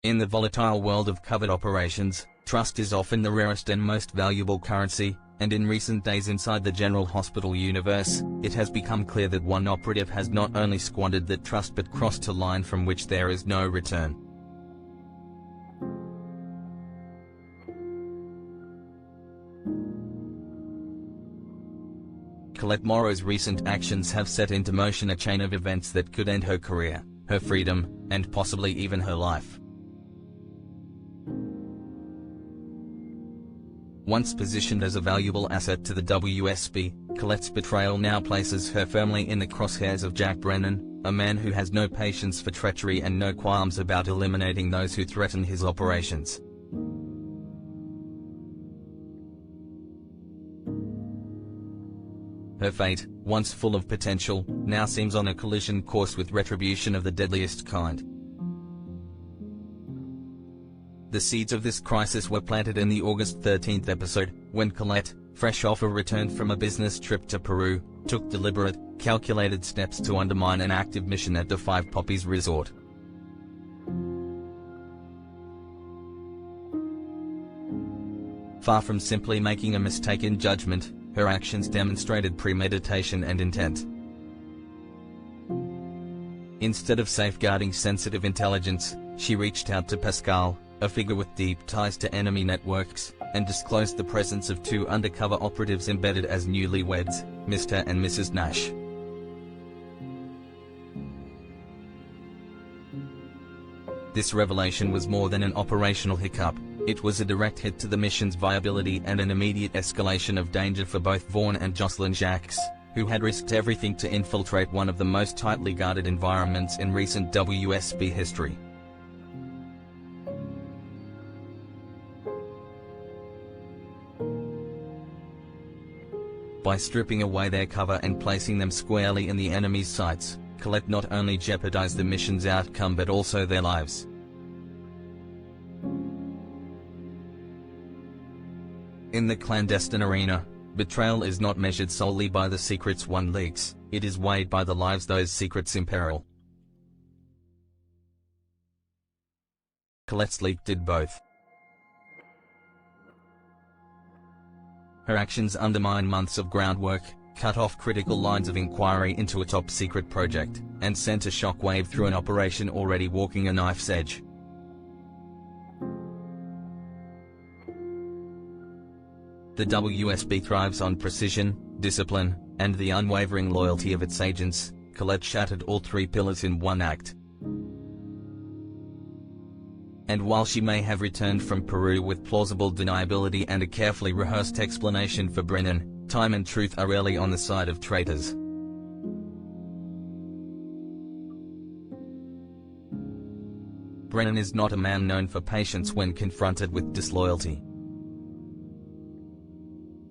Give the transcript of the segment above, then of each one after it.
In the volatile world of covert operations, trust is often the rarest and most valuable currency, and in recent days inside the General Hospital universe, it has become clear that one operative has not only squandered that trust but crossed a line from which there is no return. Colette Moreau's recent actions have set into motion a chain of events that could end her career, her freedom, and possibly even her life. Once positioned as a valuable asset to the WSB, Colette's betrayal now places her firmly in the crosshairs of Jack Brennan, a man who has no patience for treachery and no qualms about eliminating those who threaten his operations. Her fate, once full of potential, now seems on a collision course with retribution of the deadliest kind. The seeds of this crisis were planted in the August 13th episode, when Colette, fresh off a return from a business trip to Peru, took deliberate, calculated steps to undermine an active mission at the Five Poppies Resort. Far from simply making a mistaken judgment, her actions demonstrated premeditation and intent. Instead of safeguarding sensitive intelligence, she reached out to Pascal, a figure with deep ties to enemy networks, and disclosed the presence of two undercover operatives embedded as newlyweds, Mr. and Mrs. Nash. This revelation was more than an operational hiccup. It was a direct hit to the mission's viability and an immediate escalation of danger for both Vaughn and Jocelyn Jacques, who had risked everything to infiltrate one of the most tightly guarded environments in recent WSB history. By stripping away their cover and placing them squarely in the enemy's sights, Colette not only jeopardized the mission's outcome but also their lives. In the clandestine arena, betrayal is not measured solely by the secrets one leaks, it is weighed by the lives those secrets imperil. Colette's leak did both. Her actions undermine months of groundwork, cut off critical lines of inquiry into a top-secret project, and sent a shockwave through an operation already walking a knife's edge. The WSB thrives on precision, discipline, and the unwavering loyalty of its agents. Colette shattered all three pillars in one act. And while she may have returned from Peru with plausible deniability and a carefully rehearsed explanation for Brennan, time and truth are rarely on the side of traitors. Brennan is not a man known for patience when confronted with disloyalty.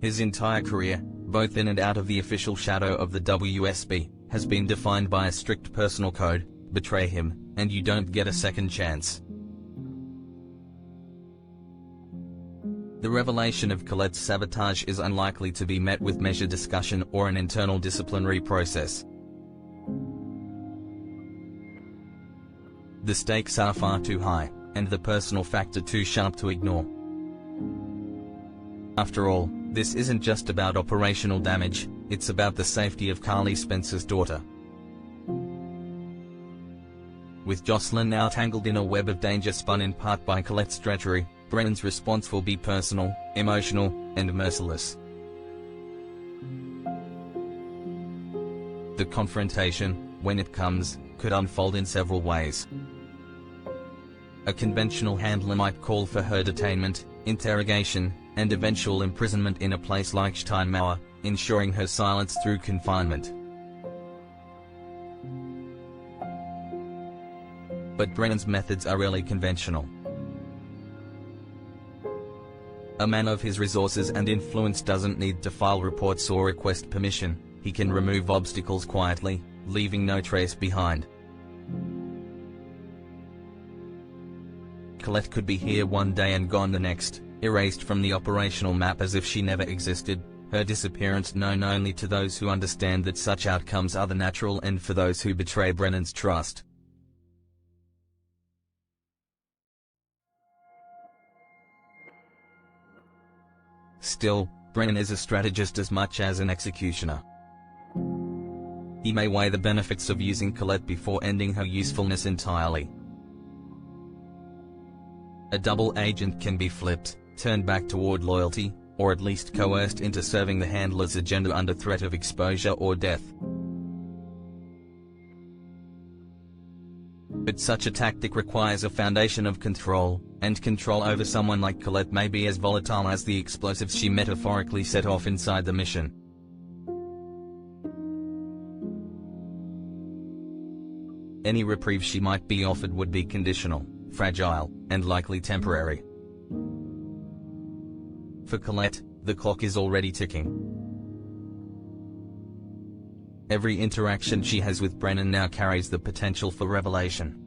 His entire career, both in and out of the official shadow of the WSB, has been defined by a strict personal code: betray him, and you don't get a second chance. The revelation of Colette's sabotage is unlikely to be met with measured discussion or an internal disciplinary process. The stakes are far too high, and the personal factor too sharp to ignore. After all, this isn't just about operational damage, it's about the safety of Carly Spencer's daughter. With Jocelyn now tangled in a web of danger spun in part by Colette's treachery, Brennan's response will be personal, emotional, and merciless. The confrontation, when it comes, could unfold in several ways. A conventional handler might call for her detainment, interrogation, and eventual imprisonment in a place like Steinmauer, ensuring her silence through confinement. But Brennan's methods are rarely conventional. A man of his resources and influence doesn't need to file reports or request permission. He can remove obstacles quietly, leaving no trace behind. Colette could be here one day and gone the next, erased from the operational map as if she never existed, her disappearance known only to those who understand that such outcomes are the natural end for those who betray Brennan's trust. Still, Brennan is a strategist as much as an executioner. He may weigh the benefits of using Colette before ending her usefulness entirely. A double agent can be flipped, turned back toward loyalty, or at least coerced into serving the handler's agenda under threat of exposure or death. But such a tactic requires a foundation of control, and control over someone like Colette may be as volatile as the explosives she metaphorically set off inside the mission. Any reprieve she might be offered would be conditional, fragile, and likely temporary. For Colette, the clock is already ticking. Every interaction she has with Brennan now carries the potential for revelation.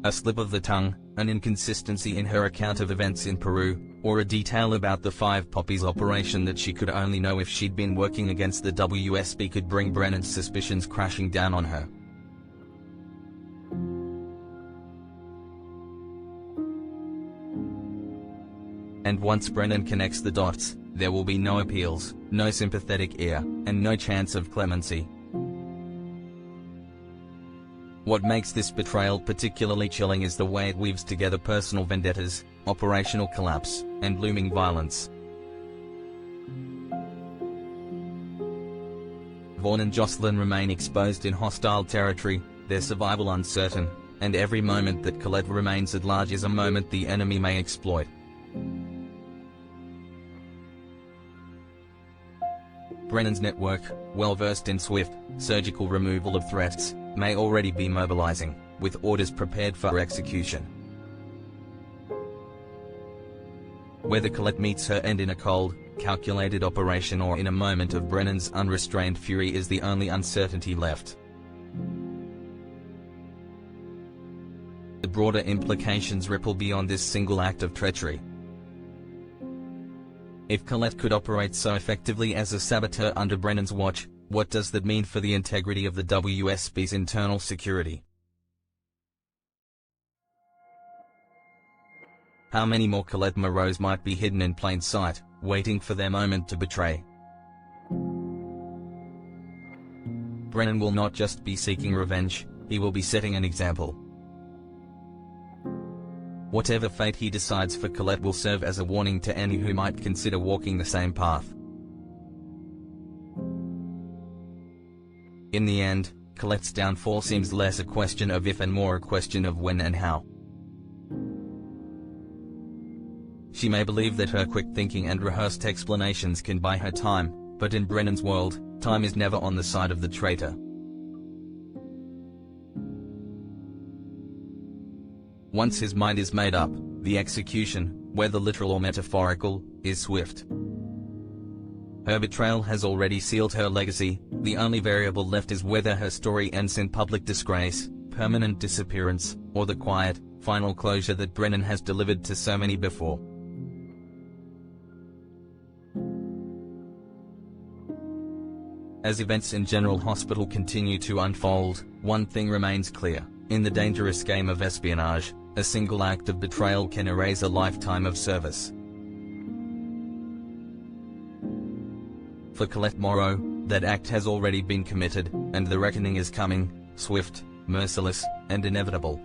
A slip of the tongue, an inconsistency in her account of events in Peru, or a detail about the 5 Poppies operation that she could only know if she'd been working against the WSB could bring Brennan's suspicions crashing down on her. And once Brennan connects the dots, there will be no appeals, no sympathetic ear, and no chance of clemency. What makes this betrayal particularly chilling is the way it weaves together personal vendettas, operational collapse, and looming violence. Vaughn and Jocelyn remain exposed in hostile territory, their survival uncertain, and every moment that Colette remains at large is a moment the enemy may exploit. Brennan's network, well versed in swift, surgical removal of threats, may already be mobilizing, with orders prepared for execution. Whether Colette meets her end in a cold, calculated operation or in a moment of Brennan's unrestrained fury is the only uncertainty left. The broader implications ripple beyond this single act of treachery. If Colette could operate so effectively as a saboteur under Brennan's watch, what does that mean for the integrity of the WSB's internal security? How many more Colette Moreaus might be hidden in plain sight, waiting for their moment to betray? Brennan will not just be seeking revenge, he will be setting an example. Whatever fate he decides for Colette will serve as a warning to any who might consider walking the same path. In the end, Colette's downfall seems less a question of if and more a question of when and how. She may believe that her quick thinking and rehearsed explanations can buy her time, but in Brennan's world, time is never on the side of the traitor. Once his mind is made up, the execution, whether literal or metaphorical, is swift. Her betrayal has already sealed her legacy, the only variable left is whether her story ends in public disgrace, permanent disappearance, or the quiet, final closure that Brennan has delivered to so many before. As events in General Hospital continue to unfold, one thing remains clear: in the dangerous game of espionage, a single act of betrayal can erase a lifetime of service. For Colette Moreau, that act has already been committed, and the reckoning is coming, swift, merciless, and inevitable.